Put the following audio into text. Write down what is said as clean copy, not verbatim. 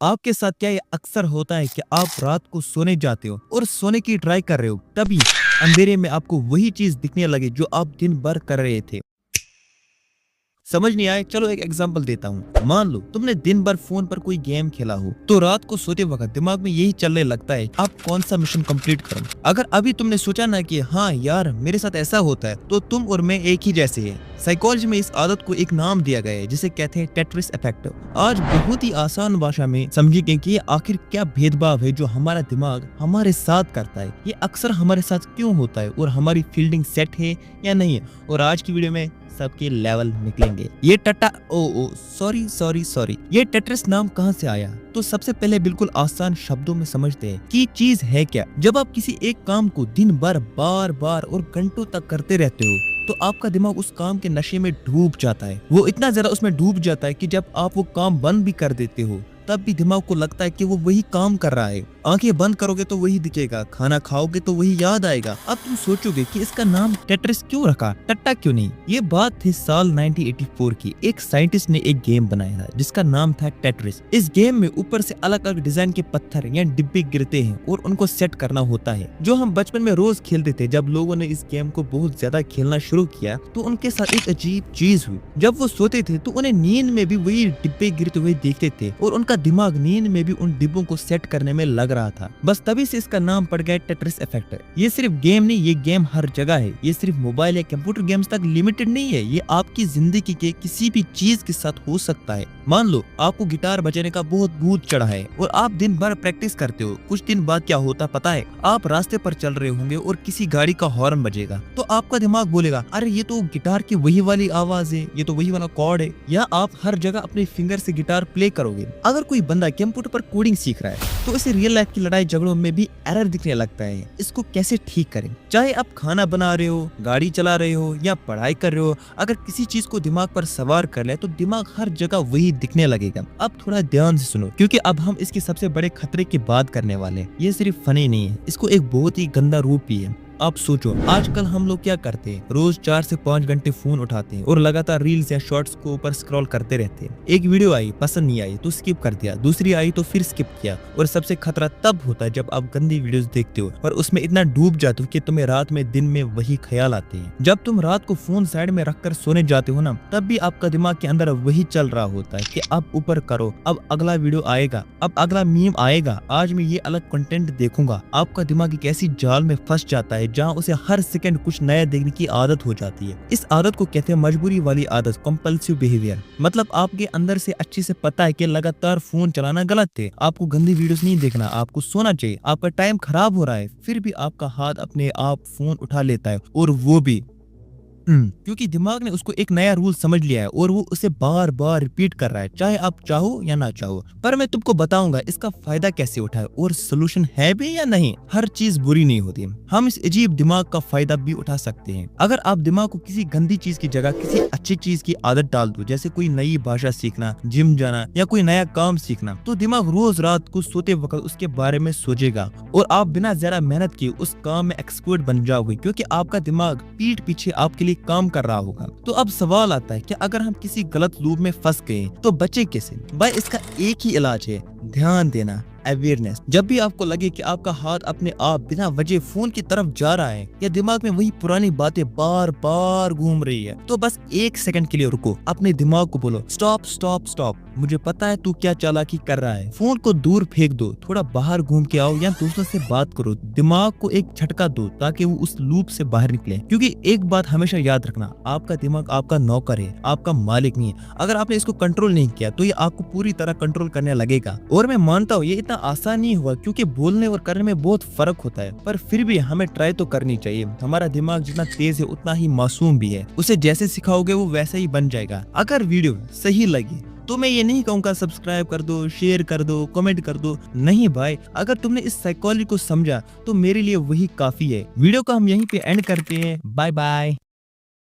आपके साथ क्या ये अक्सर होता है कि आप रात को सोने जाते हो और सोने की ट्राई कर रहे हो, तभी अंधेरे में आपको वही चीज दिखने लगे जो आप दिन भर कर रहे थे। समझ नहीं आए? चलो एक एग्जांपल देता हूँ। मान लो तुमने दिन भर फोन पर कोई गेम खेला हो, तो रात को सोते वक्त दिमाग में यही चलने लगता है आप कौन सा मिशन कंप्लीट करूं। अगर अभी तुमने सोचा ना कि हाँ यार मेरे साथ ऐसा होता है, तो तुम और मैं एक ही जैसे हैं। साइकोलॉजी में इस आदत को एक नाम दिया गया है जिसे कहते हैं टेट्रिस इफेक्ट। आज बहुत ही आसान भाषा में समझेंगे कि ये आखिर क्या भेदभाव है जो हमारा दिमाग हमारे साथ करता है, ये अक्सर हमारे साथ क्यों होता है और हमारी फील्डिंग सेट है या नहीं है। और आज की वीडियो में सबके लेवल निकलेंगे। ये सॉरी ये टेट्रिस नाम कहाँ से आया? तो सबसे पहले बिल्कुल आसान शब्दों में समझते हैं कि चीज है क्या। जब आप किसी एक काम को दिन भर बार बार और घंटों तक करते रहते हो, तो आपका दिमाग उस काम के नशे में डूब जाता है। वो इतना ज्यादा उसमें डूब जाता है कि जब आप वो काम बंद भी कर देते हो, तब भी दिमाग को लगता है कि वो वही काम कर रहा है। आंखें बंद करोगे तो वही दिखेगा, खाना खाओगे तो वही याद आएगा। अब तुम सोचोगे कि इसका नाम टेट्रिस क्यों रखा, टट्टा क्यों नहीं। ये बात थी साल 1984 की। एक साइंटिस्ट ने एक गेम बनाया था जिसका नाम था टेट्रिस। इस गेम में ऊपर से अलग अलग डिजाइन के पत्थर या डिब्बे गिरते हैं और उनको सेट करना होता है, जो हम बचपन में रोज खेलते थे। जब लोगों ने इस गेम को बहुत ज्यादा खेलना शुरू किया तो उनके साथ एक अजीब चीज हुई। जब वो सोते थे तो उन्हें नींद में भी वही डिब्बे गिरते हुए देखते थे और उनका दिमाग नींद में भी उन डिब्बों को सेट करने में लग रहा था। बस तभी से इसका नाम पड़ गया टेट्रिस इफेक्ट। ये सिर्फ गेम नहीं, ये गेम हर जगह है। ये सिर्फ मोबाइल या कंप्यूटर गेम्स तक लिमिटेड नहीं है, ये आपकी जिंदगी के किसी भी चीज के साथ हो सकता है। मान लो आपको गिटार बजाने का बहुत भूत चढ़ा है और आप दिन भर प्रैक्टिस करते हो। कुछ दिन बाद क्या होता पता है? आप रास्ते पर चल रहे होंगे और किसी गाड़ी का हॉर्न बजेगा, तो आपका दिमाग बोलेगा अरे ये तो गिटार की वही वाली आवाज है, ये तो वही वाला कॉर्ड है। या आप हर जगह अपने फिंगर से गिटार प्ले करोगे। अगर कोई बंदा कंप्यूटर पर कोडिंग सीख रहा है तो इसे रियल लाइफ की लड़ाई झगड़ों में भी एरर दिखने लगता है। इसको कैसे ठीक करें? चाहे आप खाना बना रहे हो, गाड़ी चला रहे हो या पढ़ाई कर रहे हो, अगर किसी चीज को दिमाग पर सवार कर ले तो दिमाग हर जगह वही दिखने लगेगा। अब थोड़ा ध्यान से सुनो, क्योंकि अब हम इसके सबसे बड़े खतरे की बात करने वाले हैं। ये सिर्फ फनी नहीं है, इसको एक बहुत ही गंदा रूप भी है। आप सोचो आजकल हम लोग क्या करते हैं, रोज 4 से 5 घंटे फोन उठाते हैं और लगातार रील्स या शॉर्ट्स को ऊपर स्क्रॉल करते रहते हैं। एक वीडियो आई, पसंद नहीं आई तो स्किप कर दिया, दूसरी आई तो फिर स्किप किया। और सबसे खतरा तब होता है जब आप गंदी वीडियोस देखते हो और उसमें इतना डूब जाते हो कि तुम्हें रात में दिन में वही ख्याल आते हैं। जब तुम रात को फोन साइड में रखकर सोने जाते हो ना, तब भी आपका दिमाग के अंदर वही चल रहा होता है कि अब ऊपर करो, अब अगला वीडियो आएगा, अब अगला मीम आएगा, आज मैं ये अलग कंटेंट देखूंगा। आपका दिमाग एक ऐसी जाल में फंस जाता है जहाँ उसे हर सेकंड कुछ नया देखने की आदत हो जाती है। इस आदत को कहते हैं मजबूरी वाली आदत, कंपल्सिव बिहेवियर। मतलब आपके अंदर से अच्छे से पता है कि लगातार फोन चलाना गलत है, आपको गंदी वीडियोस नहीं देखना, आपको सोना चाहिए, आपका टाइम खराब हो रहा है, फिर भी आपका हाथ अपने आप फोन उठा लेता है। और वो भी क्योंकि दिमाग ने उसको एक नया रूल समझ लिया है और वो उसे बार बार रिपीट कर रहा है, चाहे आप चाहो या ना चाहो। पर मैं तुमको बताऊंगा इसका फायदा कैसे उठाए और सोल्यूशन है भी या नहीं। हर चीज बुरी नहीं होती, हम इस अजीब दिमाग का फायदा भी उठा सकते हैं। अगर आप दिमाग को किसी गंदी चीज की जगह किसी अच्छी चीज की आदत डाल दो, जैसे कोई नई भाषा सीखना, जिम जाना या कोई नया काम सीखना, तो दिमाग रोज रात को सोते वक्त उसके बारे में सोचेगा और आप बिना ज्यादा मेहनत किए उस काम में एक्सपर्ट बन जाओगे, क्योंकि आपका दिमाग पीठ पीछे आपके लिए काम कर रहा होगा। तो अब सवाल आता है कि अगर हम किसी गलत लूप में फंस गए तो बचे कैसे? भाई इसका एक ही इलाज है, ध्यान देना, अवेयरनेस। जब भी आपको लगे कि आपका हाथ अपने आप बिना वजह फोन की तरफ जा रहा है या दिमाग में वही पुरानी बातें बार बार घूम रही है, तो बस 1 सेकंड के लिए रुको, अपने दिमाग को बोलो स्टॉप स्टॉप स्टॉप, मुझे पता है तू क्या चालाकी कर रहा है। फोन को दूर फेंक दो, थोड़ा बाहर घूम के आओ या दोस्तों से बात करो। दिमाग को एक झटका दो ताकि वो उस लूप से बाहर निकले। क्योंकि एक बात हमेशा याद रखना, आपका दिमाग आपका नौकर है, आपका मालिक नहीं है। अगर आपने इसको कंट्रोल नहीं किया तो ये आपको पूरी तरह कंट्रोल करने लगेगा। और मैं मानता हूँ ये इतना आसान नहीं हुआ, क्योंकि बोलने और करने में बहुत फर्क होता है, पर फिर भी हमें ट्राई तो करनी चाहिए। हमारा दिमाग जितना तेज है उतना ही मासूम भी है, उसे जैसे सिखाओगे वो वैसे ही बन जाएगा। अगर वीडियो सही लगी तो मैं ये नहीं कहूँगा सब्सक्राइब कर दो, शेयर कर दो, कमेंट कर दो, नहीं भाई। अगर तुमने इस साइकोलॉजी को समझा तो मेरे लिए वही काफी है। वीडियो को हम यहीं पे एंड करते हैं। Bye bye.